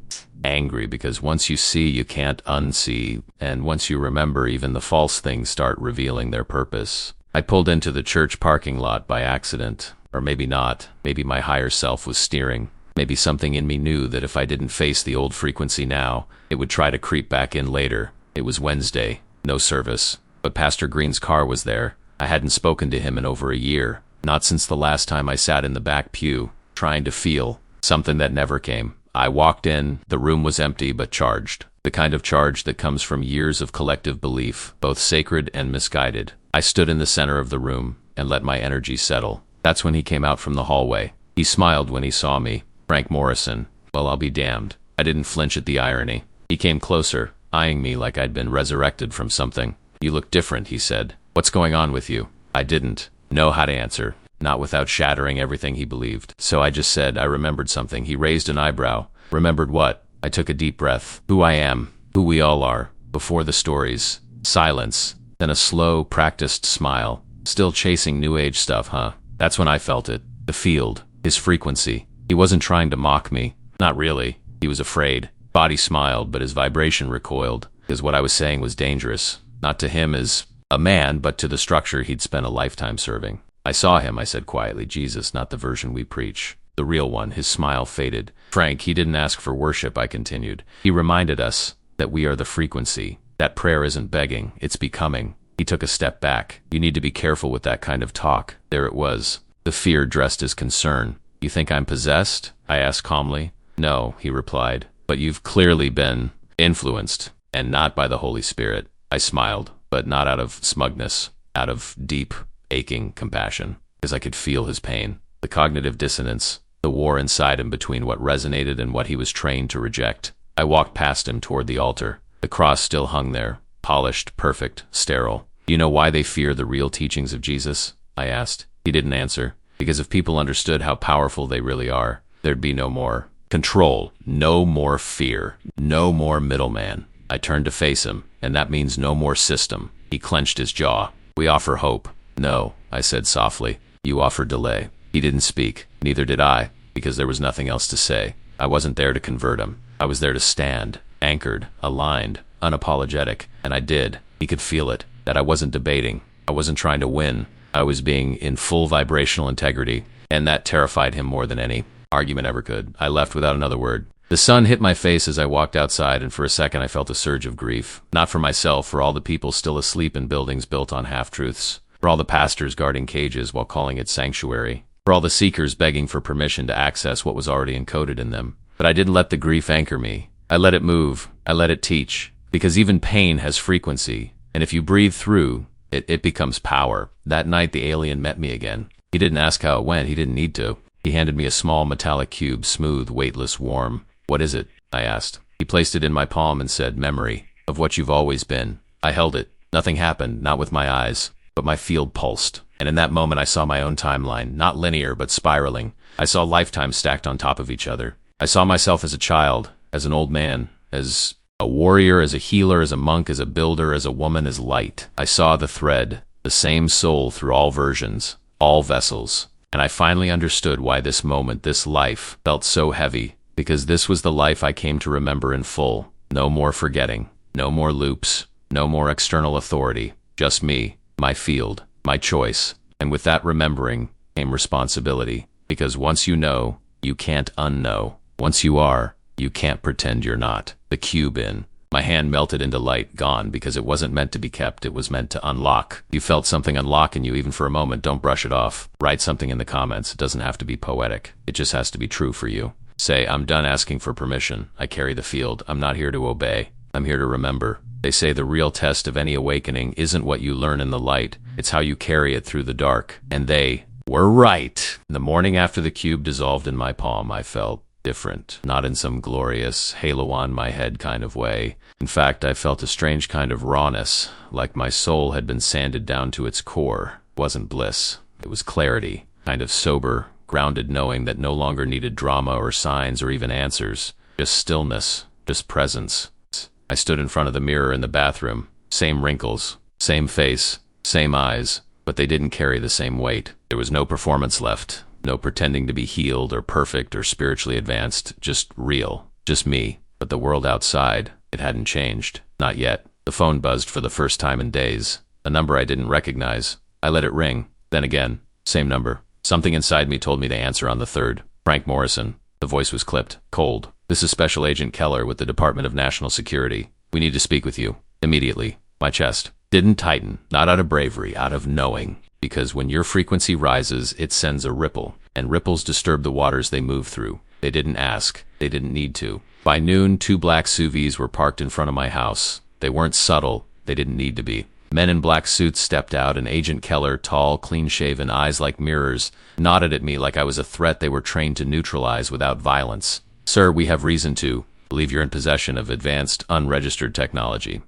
angry because once you see, you can't unsee, and once you remember, even the false things start revealing their purpose. I pulled into the church parking lot by accident, or maybe not. Maybe my higher self was steering. Maybe something in me knew that if I didn't face the old frequency now, it would try to creep back in later. It was Wednesday, no service, but Pastor Green's car was there. I hadn't spoken to him in over a year, not since the last time I sat in the back pew, trying to feel something that never came. I walked in, the room was empty but charged. The kind of charge that comes from years of collective belief, both sacred and misguided. I stood in the center of the room and let my energy settle. That's when he came out from the hallway. He smiled when he saw me. Frank Morrison. Well, I'll be damned. I didn't flinch at the irony. He came closer, eyeing me like I'd been resurrected from something. You look different, he said. What's going on with you? I didn't know how to answer, not without shattering everything he believed. So I just said I remembered something. He raised an eyebrow. Remembered what? I took a deep breath. Who I am, who we all are, before the stories. Silence, then a slow, practiced smile. Still chasing new age stuff, huh? That's when I felt it. The field, his frequency. He wasn't trying to mock me. Not really. He was afraid. Body smiled, but his vibration recoiled, because what I was saying was dangerous. Not to him as a man, but to the structure he'd spent a lifetime serving. I saw him, I said quietly. Jesus, not the version we preach. The real one. His smile faded. Frank, he didn't ask for worship, I continued. He reminded us that we are the frequency. That prayer isn't begging, it's becoming. He took a step back. You need to be careful with that kind of talk. There it was. The fear dressed as concern. You think I'm possessed? I asked calmly. No, he replied. But you've clearly been influenced, and not by the Holy Spirit. I smiled, but not out of smugness, out of deep, aching compassion, because I could feel his pain, the cognitive dissonance, the war inside him between what resonated and what he was trained to reject. I walked past him toward the altar. The cross still hung there, polished, perfect, sterile. You know why they fear the real teachings of Jesus? I asked. He didn't answer. Because if people understood how powerful they really are, there'd be no more control, no more fear, no more middleman. I turned to face him, and that means no more system. He clenched his jaw. We offer hope. No, I said softly. You offer delay. He didn't speak. Neither did I, because there was nothing else to say. I wasn't there to convert him. I was there to stand, anchored, aligned, unapologetic, and I did. He could feel it, that I wasn't debating. I wasn't trying to win. I was being in full vibrational integrity, and that terrified him more than any argument ever could. I left without another word. The sun hit my face as I walked outside, and for a second I felt a surge of grief. Not for myself, for all the people still asleep in buildings built on half-truths, for all the pastors guarding cages while calling it sanctuary, for all the seekers begging for permission to access what was already encoded in them. But I didn't let the grief anchor me. I let it move. I let it teach. Because even pain has frequency, and if you breathe through, it becomes power. That night the alien met me again. He didn't ask how it went. He didn't need to. He handed me a small metallic cube, smooth, weightless, warm. What is it? I asked. He placed it in my palm and said, memory of what you've always been. I held it. Nothing happened, not with my eyes, but my field pulsed. And in that moment I saw my own timeline, not linear, but spiraling. I saw lifetimes stacked on top of each other. I saw myself as a child, as an old man, as a warrior, as a healer, as a monk, as a builder, as a woman, as light. I saw the thread, the same soul through all versions, all vessels. And I finally understood why this moment, this life, felt so heavy. Because this was the life I came to remember in full. No more forgetting. No more loops. No more external authority. Just me, my field, my choice. And with that remembering came responsibility. Because once you know, you can't unknow. Once you are, you can't pretend you're not. The cube in. My hand melted into light, gone, because it wasn't meant to be kept, it was meant to unlock. You felt something unlock in you even for a moment, don't brush it off. Write something in the comments, it doesn't have to be poetic. It just has to be true for you. Say, I'm done asking for permission. I carry the field. I'm not here to obey. I'm here to remember. They say the real test of any awakening isn't what you learn in the light, it's how you carry it through the dark. And they were right. The morning after the cube dissolved in my palm, I felt different, not in some glorious halo on my head kind of way. In fact, I felt a strange kind of rawness, like my soul had been sanded down to its core. It wasn't bliss, it was clarity, kind of sober, grounded knowing that no longer needed drama or signs or even answers, just stillness, just presence. I stood in front of the mirror in the bathroom, same wrinkles, same face, same eyes, but they didn't carry the same weight. There was no performance left, no pretending to be healed or perfect or spiritually advanced, just real, just me. But the world outside, it hadn't changed. Not yet. The phone buzzed for the first time in days. A number I didn't recognize. I let it ring. Then again, same number. Something inside me told me to answer on the third. Frank Morrison. The voice was clipped, cold. This is Special Agent Keller with the Department of National Security. We need to speak with you. Immediately. My chest didn't tighten, not out of bravery, out of knowing. Because when your frequency rises, it sends a ripple. And ripples disturb the waters they move through. They didn't ask. They didn't need to. By noon, 2 black SUVs were parked in front of my house. They weren't subtle. They didn't need to be. Men in black suits stepped out, and Agent Keller, tall, clean-shaven, eyes like mirrors, nodded at me like I was a threat they were trained to neutralize without violence. Sir, we have reason to believe you're in possession of advanced, unregistered technology.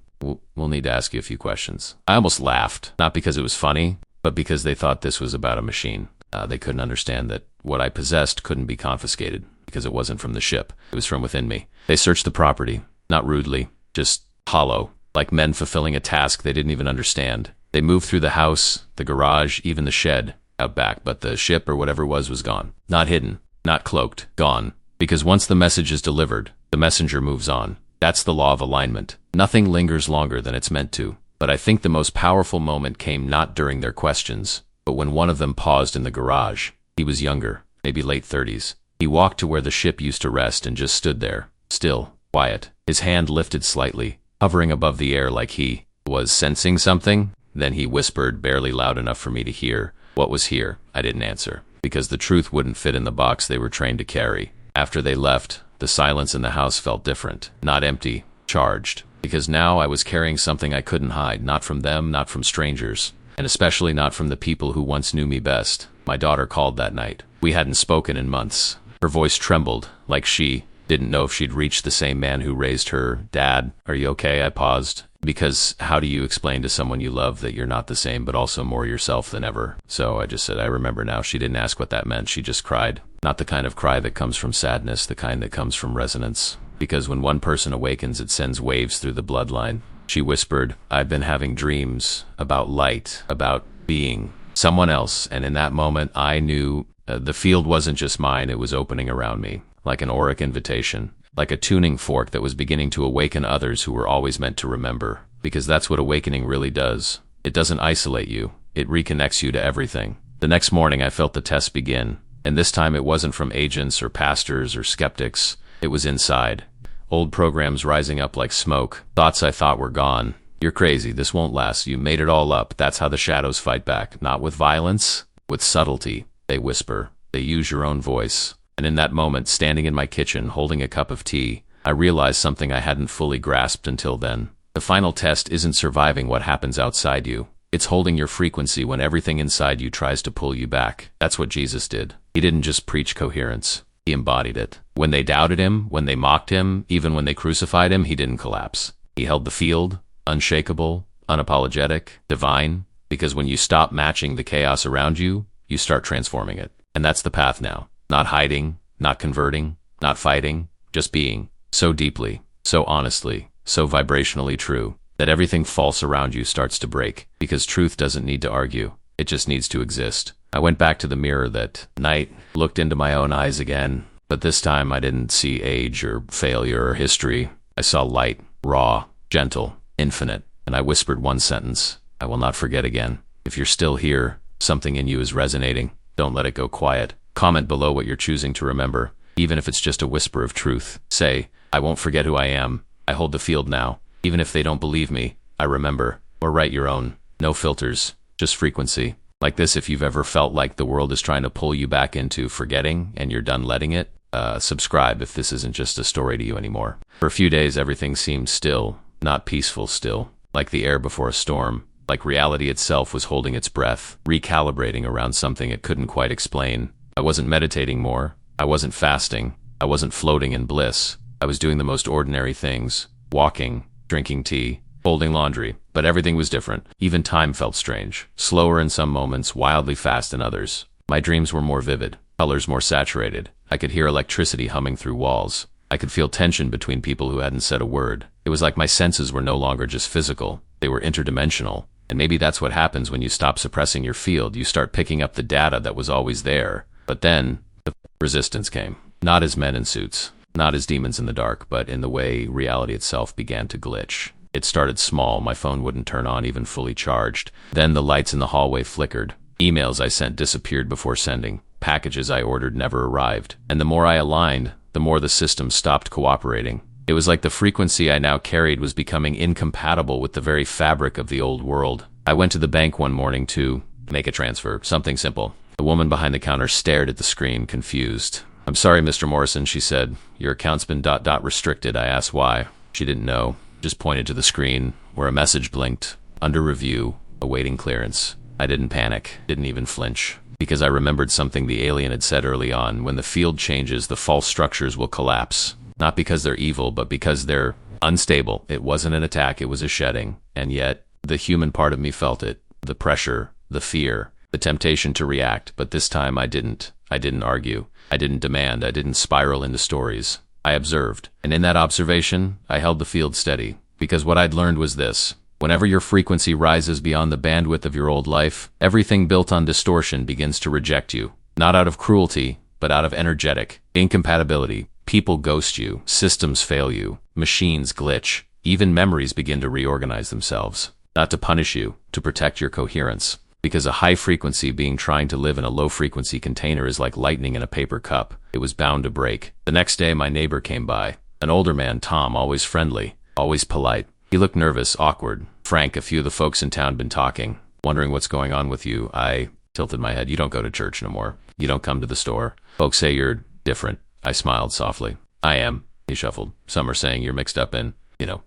We'll need to ask you a few questions. I almost laughed, not because it was funny, but because they thought this was about a machine. They couldn't understand that what I possessed couldn't be confiscated, because it wasn't from the ship. It was from within me. They searched the property, not rudely, just hollow, like men fulfilling a task they didn't even understand. They moved through the house, the garage, even the shed out back, but the ship or whatever it was gone. Not hidden, not cloaked, gone. Because once the message is delivered, the messenger moves on. That's the law of alignment. Nothing lingers longer than it's meant to. But I think the most powerful moment came not during their questions, but when one of them paused in the garage. He was younger, maybe late 30s. He walked to where the ship used to rest and just stood there, still, quiet, his hand lifted slightly, hovering above the air like he was sensing something. Then he whispered, barely loud enough for me to hear. What was here? I didn't answer, because the truth wouldn't fit in the box they were trained to carry. After they left, the silence in the house felt different, not empty, charged, because now I was carrying something I couldn't hide, not from them, not from strangers, and especially not from the people who once knew me best. My daughter called that night. We hadn't spoken in months. Her voice trembled, like she didn't know if she'd reached the same man who raised her. Dad, are you okay? I paused. Because how do you explain to someone you love that you're not the same, but also more yourself than ever? So I just said, I remember now. She didn't ask what that meant. She just cried. Not the kind of cry that comes from sadness, the kind that comes from resonance. Because when one person awakens, it sends waves through the bloodline. She whispered, I've been having dreams about light, about being someone else. And in that moment, I knew the field wasn't just mine. It was opening around me, like an auric invitation. Like a tuning fork that was beginning to awaken others who were always meant to remember. Because that's what awakening really does. It doesn't isolate you. It reconnects you to everything. The next morning I felt the test begin. And this time it wasn't from agents or pastors or skeptics. It was inside. Old programs rising up like smoke. Thoughts I thought were gone. You're crazy. This won't last. You made it all up. That's how the shadows fight back. Not with violence, with subtlety. They whisper. They use your own voice. And in that moment, standing in my kitchen, holding a cup of tea, I realized something I hadn't fully grasped until then. The final test isn't surviving what happens outside you. It's holding your frequency when everything inside you tries to pull you back. That's what Jesus did. He didn't just preach coherence. He embodied it. When they doubted him, when they mocked him, even when they crucified him, he didn't collapse. He held the field, unshakable, unapologetic, divine, because when you stop matching the chaos around you, you start transforming it. And that's the path now. Not hiding, not converting, not fighting, just being. So deeply, so honestly, so vibrationally true, that everything false around you starts to break, because truth doesn't need to argue. It just needs to exist. I went back to the mirror that night, looked into my own eyes again, but this time I didn't see age or failure or history. I saw light, raw, gentle, infinite, and I whispered one sentence. I will not forget again. If you're still here, something in you is resonating. Don't let it go quiet. Comment below what you're choosing to remember, even if it's just a whisper of truth. Say, I won't forget who I am. I hold the field now. Even if they don't believe me, I remember. Or write your own. No filters, just frequency. Like this, if you've ever felt like the world is trying to pull you back into forgetting and you're done letting it, subscribe if this isn't just a story to you anymore. For a few days, everything seemed still, not peaceful still, like the air before a storm. Like reality itself was holding its breath, recalibrating around something it couldn't quite explain. I wasn't meditating more. I wasn't fasting. I wasn't floating in bliss. I was doing the most ordinary things. Walking, drinking tea, folding laundry. But everything was different. Even time felt strange. Slower in some moments, wildly fast in others. My dreams were more vivid. Colors more saturated. I could hear electricity humming through walls. I could feel tension between people who hadn't said a word. It was like my senses were no longer just physical. They were interdimensional. And maybe that's what happens when you stop suppressing your field. You start picking up the data that was always there. But then the resistance came. Not as men in suits, not as demons in the dark, but in the way reality itself began to glitch. It started small. My phone wouldn't turn on even fully charged. Then the lights in the hallway flickered. Emails I sent disappeared before sending. Packages I ordered never arrived. And the more I aligned, the more the system stopped cooperating. It was like the frequency I now carried was becoming incompatible with the very fabric of the old world. I went to the bank one morning to make a transfer, something simple. The woman behind the counter stared at the screen, confused. "I'm sorry, Mr. Morrison," she said. "Your account's been ... restricted." I asked why. She didn't know, just pointed to the screen where a message blinked. Under review, awaiting clearance. I didn't panic, didn't even flinch, because I remembered something the alien had said early on. When the field changes, the false structures will collapse. Not because they're evil, but because they're unstable. It wasn't an attack, it was a shedding. And yet, the human part of me felt it. The pressure, the fear, the temptation to react. But this time I didn't. I didn't argue. I didn't demand. I didn't spiral into stories. I observed. And in that observation, I held the field steady. Because what I'd learned was this. Whenever your frequency rises beyond the bandwidth of your old life, everything built on distortion begins to reject you. Not out of cruelty, but out of energetic incompatibility. People ghost you, systems fail you, machines glitch, even memories begin to reorganize themselves. Not to punish you, to protect your coherence. Because a high frequency being trying to live in a low frequency container is like lightning in a paper cup. It was bound to break. The next day my neighbor came by. An older man, Tom, always friendly, always polite. He looked nervous, awkward. "Frank, a few of the folks in town been talking, wondering what's going on with you." I tilted my head. "You don't go to church no more. You don't come to the store. Folks say you're different." I smiled softly. "I am," he shuffled. "Some are saying you're mixed up in,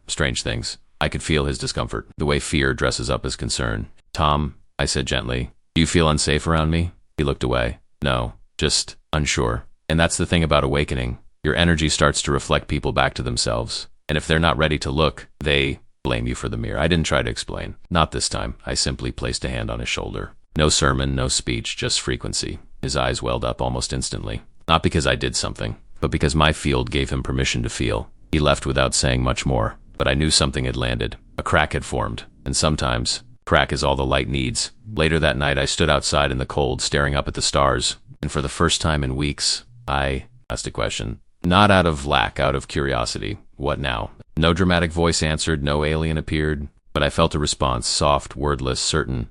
strange things." I could feel his discomfort, the way fear dresses up as concern. "Tom," I said gently, "do you feel unsafe around me?" He looked away. "No, just unsure." And that's the thing about awakening. Your energy starts to reflect people back to themselves. And if they're not ready to look, they blame you for the mirror. I didn't try to explain. Not this time. I simply placed a hand on his shoulder. No sermon, no speech, just frequency. His eyes welled up almost instantly. Not because I did something, but because my field gave him permission to feel. He left without saying much more, but I knew something had landed. A crack had formed, and sometimes, crack is all the light needs. Later that night, I stood outside in the cold, staring up at the stars, and for the first time in weeks, I asked a question. Not out of lack, out of curiosity. What now? No dramatic voice answered, no alien appeared, but I felt a response, soft, wordless, certain.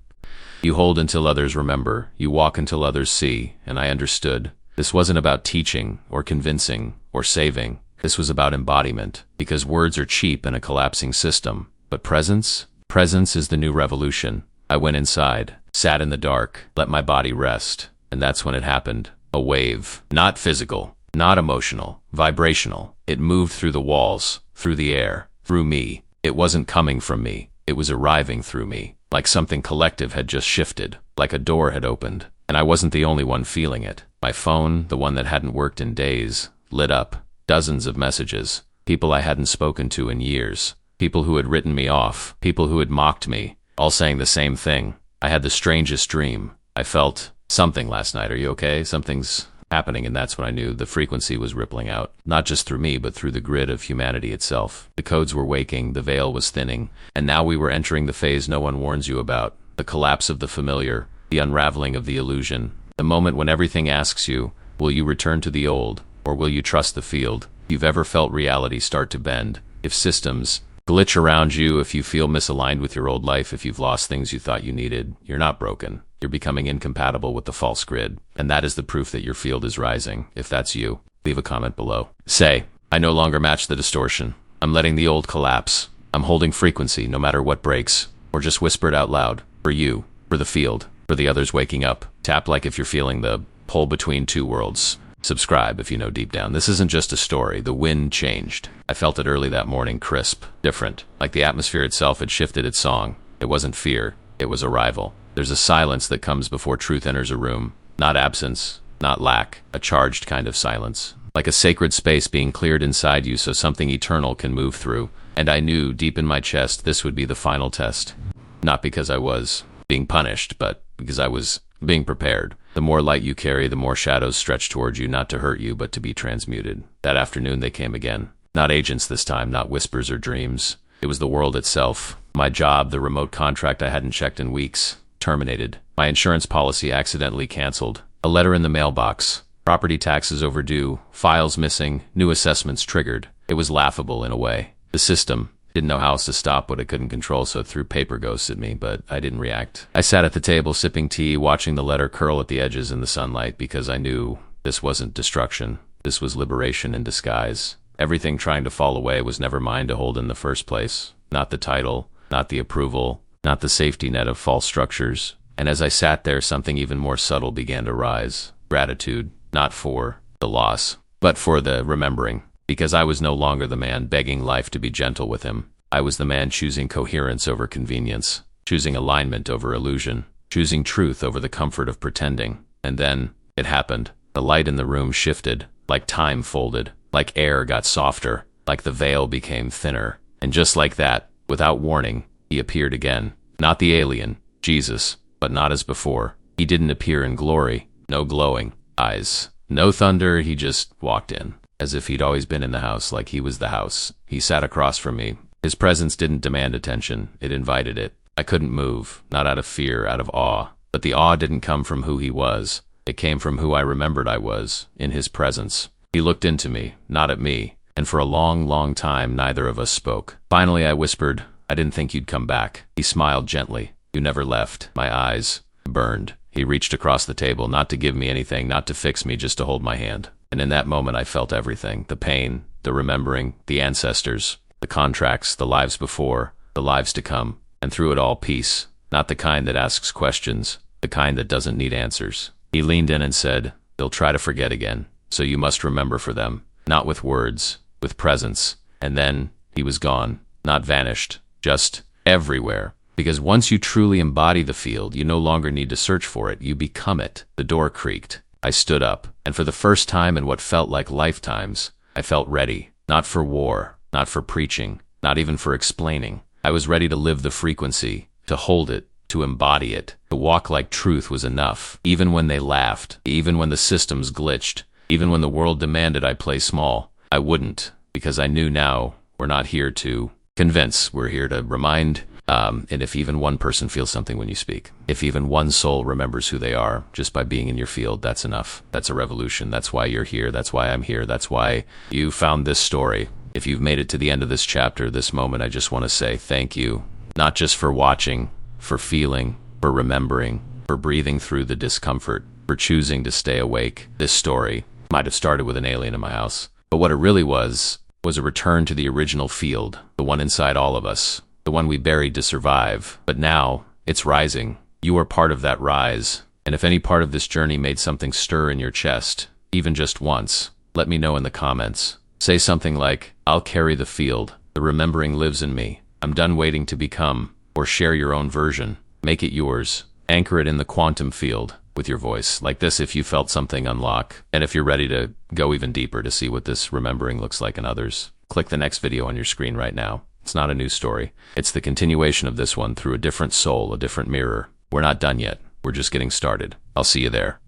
"You hold until others remember. You walk until others see." And I understood. This wasn't about teaching, or convincing, or saving. This was about embodiment, because words are cheap in a collapsing system. But presence? Presence is the new revolution. I went inside, sat in the dark, let my body rest. And that's when it happened. A wave. Not physical, not emotional, vibrational. It moved through the walls, through the air, through me. It wasn't coming from me. It was arriving through me. Like something collective had just shifted, like a door had opened. And I wasn't the only one feeling it. My phone, the one that hadn't worked in days, lit up. Dozens of messages. People I hadn't spoken to in years. People who had written me off. People who had mocked me. All saying the same thing. I had the strangest dream. I felt something last night. "Are you okay? Something's happening." And that's when I knew the frequency was rippling out. Not just through me, but through the grid of humanity itself. The codes were waking. The veil was thinning. And now we were entering the phase no one warns you about. The collapse of the familiar. The unraveling of the illusion. The moment when everything asks you, will you return to the old, or will you trust the field? If you've ever felt reality start to bend, if systems glitch around you, if you feel misaligned with your old life, if you've lost things you thought you needed, you're not broken. You're becoming incompatible with the false grid. And that is the proof that your field is rising. If that's you, leave a comment below. Say, "I no longer match the distortion. I'm letting the old collapse. I'm holding frequency no matter what breaks." Or just whisper it out loud. For you, for the field, for the others waking up. Tap like if you're feeling the pull between two worlds. Subscribe if you know deep down. This isn't just a story. The wind changed. I felt it early that morning, crisp, different. Like the atmosphere itself had shifted its song. It wasn't fear. It was arrival. There's a silence that comes before truth enters a room. Not absence, not lack. A charged kind of silence. Like a sacred space being cleared inside you so something eternal can move through. And I knew deep in my chest this would be the final test. Not because I was being punished, but because I was being prepared. The more light you carry, the more shadows stretch towards you, not to hurt you, but to be transmuted. That afternoon they came again. Not agents this time, not whispers or dreams. It was the world itself. My job, the remote contract I hadn't checked in weeks, terminated. My insurance policy accidentally canceled. A letter in the mailbox. Property taxes overdue. Files missing. New assessments triggered. It was laughable in a way. The system didn't know how else to stop what it couldn't control, so it threw paper ghosts at me, but I didn't react. I sat at the table sipping tea, watching the letter curl at the edges in the sunlight, because I knew this wasn't destruction. This was liberation in disguise. Everything trying to fall away was never mine to hold in the first place. Not the title, not the approval, not the safety net of false structures. And as I sat there, something even more subtle began to rise. Gratitude, not for the loss, but for the remembering. Because I was no longer the man begging life to be gentle with him. I was the man choosing coherence over convenience, choosing alignment over illusion, choosing truth over the comfort of pretending. And then it happened. The light in the room shifted, like time folded, like air got softer, like the veil became thinner. And just like that, without warning, he appeared again. Not the alien, Jesus, but not as before. He didn't appear in glory, no glowing eyes, no thunder. He just walked in, as if he'd always been in the house, like he was the house. He sat across from me. His presence didn't demand attention, it invited it. I couldn't move, not out of fear, out of awe. But the awe didn't come from who he was. It came from who I remembered I was, in his presence. He looked into me, not at me, and for a long, long time neither of us spoke. Finally I whispered, "I didn't think you'd come back." He smiled gently. "You never left." My eyes burned. He reached across the table, not to give me anything, not to fix me, just to hold my hand. And in that moment I felt everything. The pain, the remembering, the ancestors, the contracts, the lives before, the lives to come. And through it all, peace. Not the kind that asks questions, the kind that doesn't need answers. He leaned in and said, "They'll try to forget again, so you must remember for them. Not with words, with presence." And then he was gone, not vanished, just everywhere. Because once you truly embody the field, you no longer need to search for it, you become it. The door creaked. I stood up, and for the first time in what felt like lifetimes, I felt ready. Not for war, not for preaching, not even for explaining. I was ready to live the frequency, to hold it, to embody it, to walk like truth was enough. Even when they laughed, even when the systems glitched, even when the world demanded I play small, I wouldn't, because I knew now we're not here to convince, we're here to remind. And if even one person feels something when you speak, if even one soul remembers who they are just by being in your field, that's enough. That's a revolution. That's why you're here. That's why I'm here. That's why you found this story. If you've made it to the end of this chapter, this moment, I just want to say thank you. Not just for watching, for feeling, for remembering, for breathing through the discomfort, for choosing to stay awake. This story might have started with an alien in my house, but what it really was a return to the original field, the one inside all of us. The one we buried to survive. But now, it's rising. You are part of that rise. And if any part of this journey made something stir in your chest, even just once, let me know in the comments. Say something like, "I'll carry the field. The remembering lives in me. I'm done waiting to become." Or share your own version. Make it yours. Anchor it in the quantum field with your voice. Like this if you felt something unlock. And if you're ready to go even deeper to see what this remembering looks like in others, click the next video on your screen right now. It's not a new story. It's the continuation of this one through a different soul, a different mirror. We're not done yet. We're just getting started. I'll see you there.